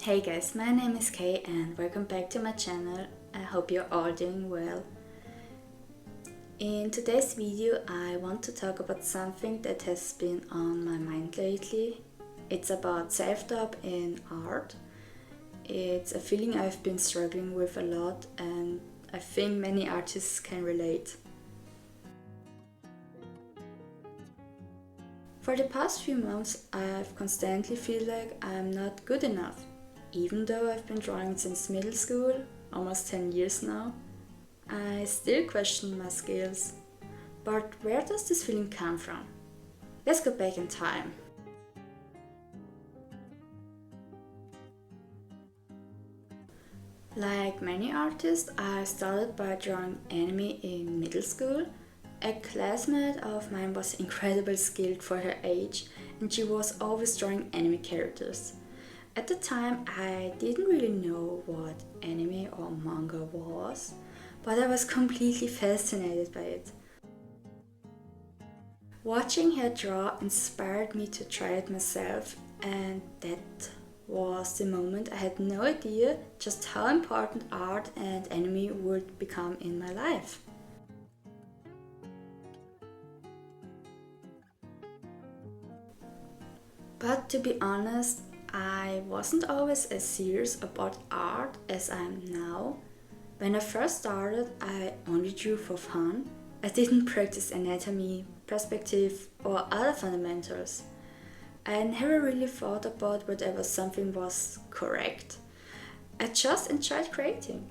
Hey guys, my name is Kay and welcome back to my channel. I hope you're all doing well. In today's video I want to talk about something that has been on my mind lately. It's about self-doubt in art. It's a feeling I've been struggling with a lot and I think many artists can relate. For the past few months I've constantly feel like I'm not good enough. Even though I've been drawing since middle school, almost 10 years now, I still question my skills. But where does this feeling come from? Let's go back in time. Like many artists, I started by drawing anime in middle school. A classmate of mine was incredibly skilled for her age and she was always drawing anime characters. At the time, I didn't really know what anime or manga was, but I was completely fascinated by it. Watching her draw inspired me to try it myself, and that was the moment I had no idea just how important art and anime would become in my life. But to be honest, I wasn't always as serious about art as I am now. When I first started, I only drew for fun. I didn't practice anatomy, perspective, or other fundamentals. I never really thought about whether something was correct. I just enjoyed creating.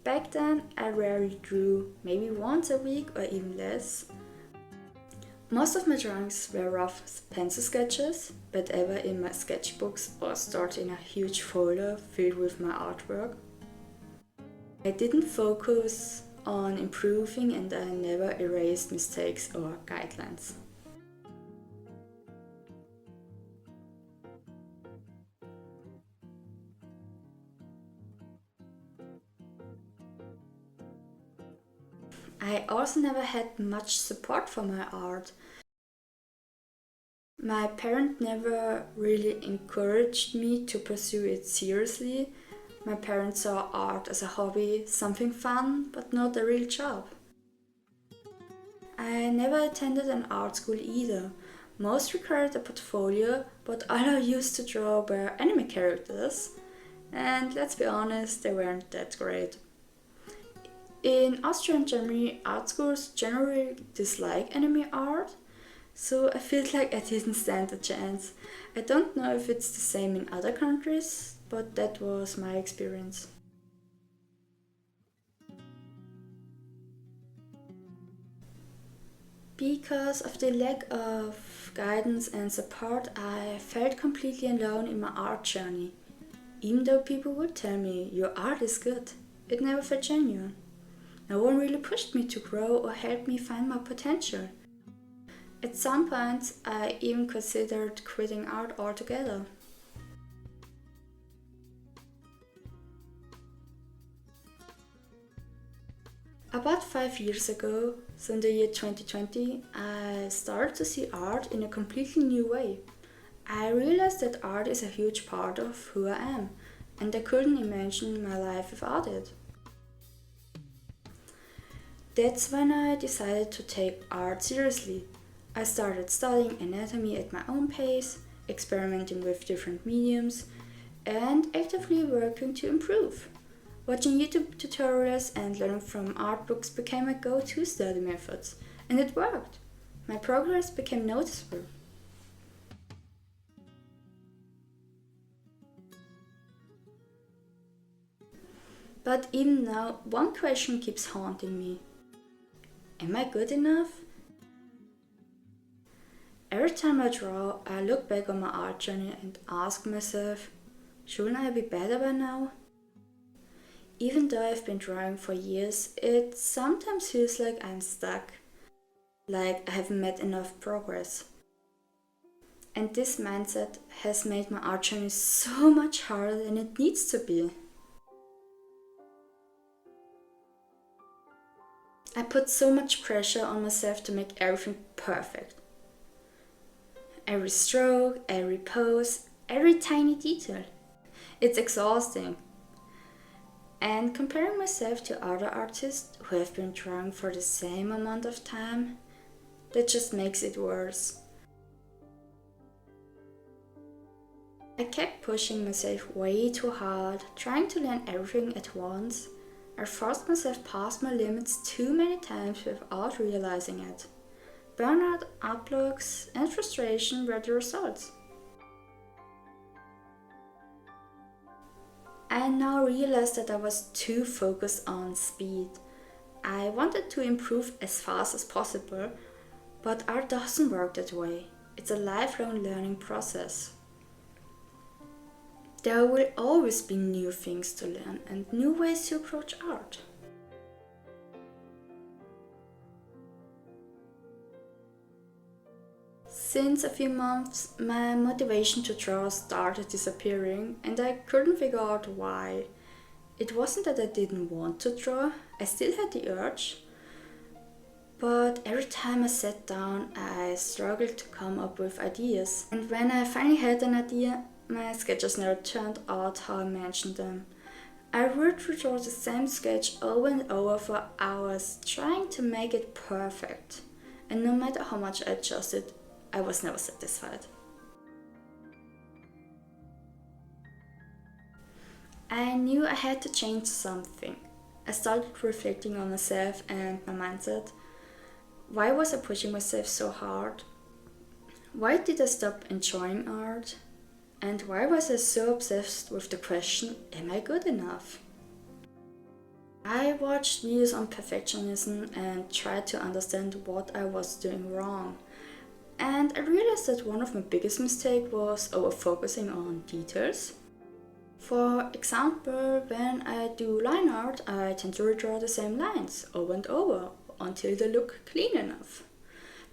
Back then, I rarely drew, maybe once a week or even less. Most of my drawings were rough pencil sketches, but ever in my sketchbooks or stored in a huge folder filled with my artwork. I didn't focus on improving and I never erased mistakes or guidelines. I also never had much support for my art. My parents never really encouraged me to pursue it seriously. My parents saw art as a hobby, something fun, but not a real job. I never attended an art school either. Most required a portfolio, but all I used to draw were anime characters. And let's be honest, they weren't that great. In Austria and Germany, art schools generally dislike anime art, so I felt like I didn't stand a chance. I don't know if it's the same in other countries, but that was my experience. Because of the lack of guidance and support, I felt completely alone in my art journey. Even though people would tell me, your art is good, it never felt genuine. No one really pushed me to grow or helped me find my potential. At some points, I even considered quitting art altogether. About 5 years ago, so in the year 2020, I started to see art in a completely new way. I realized that art is a huge part of who I am, and I couldn't imagine my life without it. That's when I decided to take art seriously. I started studying anatomy at my own pace, experimenting with different mediums, and actively working to improve. Watching YouTube tutorials and learning from art books became my go-to study methods, and it worked. My progress became noticeable. But even now, one question keeps haunting me. Am I good enough? Every time I draw, I look back on my art journey and ask myself, shouldn't I be better by now? Even though I've been drawing for years, it sometimes feels like I'm stuck, like I haven't made enough progress. And this mindset has made my art journey so much harder than it needs to be. I put so much pressure on myself to make everything perfect. Every stroke, every pose, every tiny detail. It's exhausting. And comparing myself to other artists who have been drawing for the same amount of time, that just makes it worse. I kept pushing myself way too hard, trying to learn everything at once. I forced myself past my limits too many times without realizing it. Burnout, outlooks, and frustration were the results. I now realize that I was too focused on speed. I wanted to improve as fast as possible, but art doesn't work that way. It's a lifelong learning process. There will always be new things to learn and new ways to approach art. Since a few months, my motivation to draw started disappearing and I couldn't figure out why. It wasn't that I didn't want to draw, I still had the urge. But every time I sat down, I struggled to come up with ideas. And when I finally had an idea, my sketches never turned out how I mentioned them. I would redraw the same sketch over and over for hours, trying to make it perfect. And no matter how much I adjusted, I was never satisfied. I knew I had to change something. I started reflecting on myself and my mindset. Why was I pushing myself so hard? Why did I stop enjoying art? And why was I so obsessed with the question, am I good enough? I watched videos on perfectionism and tried to understand what I was doing wrong. And I realized that one of my biggest mistakes was over-focusing on details. For example, when I do line art, I tend to redraw the same lines over and over until they look clean enough.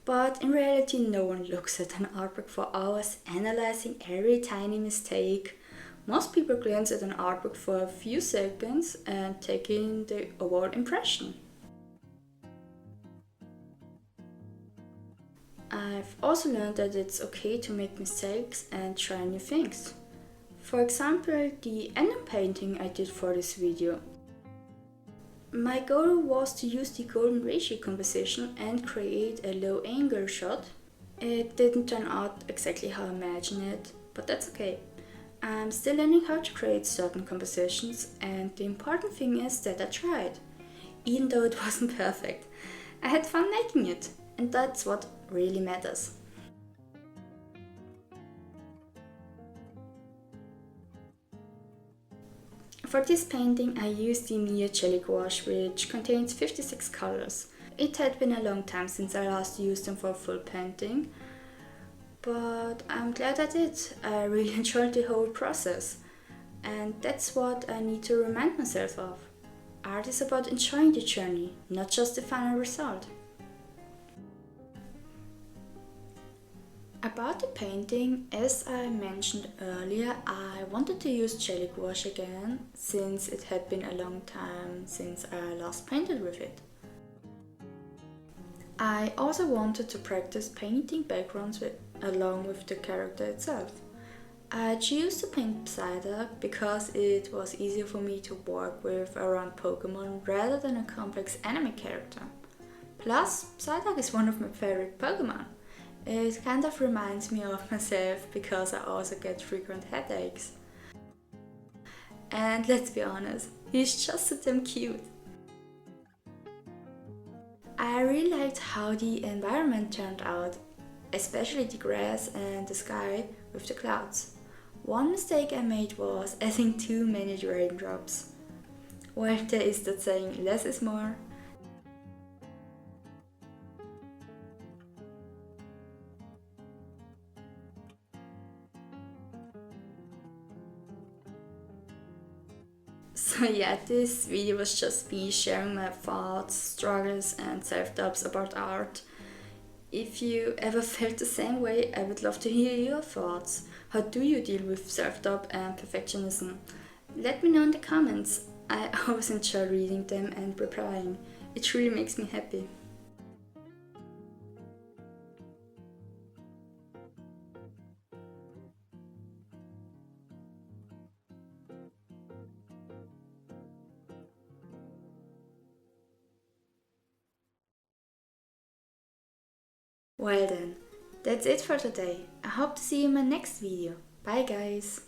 But in reality, no one looks at an artwork for hours analyzing every tiny mistake. Most people glance at an artwork for a few seconds and take in the overall impression. I've also learned that it's okay to make mistakes and try new things. For example, the Enton painting I did for this video. My goal was to use the golden ratio composition and create a low angle shot. It didn't turn out exactly how I imagined it, but that's okay. I'm still learning how to create certain compositions, and the important thing is that I tried. Even though it wasn't perfect, I had fun making it, and that's what really matters. For this painting I used the Mia Jelly Gouache, which contains 56 colors. It had been a long time since I last used them for a full painting, but I'm glad I did. I really enjoyed the whole process, and that's what I need to remind myself of. Art is about enjoying the journey, not just the final result. About the painting, as I mentioned earlier, I wanted to use jelly gouache again, since it had been a long time since I last painted with it. I also wanted to practice painting backgrounds along with the character itself. I chose to paint Psyduck because it was easier for me to work with around Pokemon rather than a complex anime character. Plus, Psyduck is one of my favorite Pokemon. It kind of reminds me of myself because I also get frequent headaches. And let's be honest, he's just so damn cute. I really liked how the environment turned out, especially the grass and the sky with the clouds. One mistake I made was adding too many raindrops. Well, there is that saying, less is more. So yeah, this video was just me sharing my thoughts, struggles and self-doubts about art. If you ever felt the same way, I would love to hear your thoughts. How do you deal with self-doubt and perfectionism? Let me know in the comments. I always enjoy reading them and replying. It really makes me happy. Well then, that's it for today. I hope to see you in my next video. Bye guys!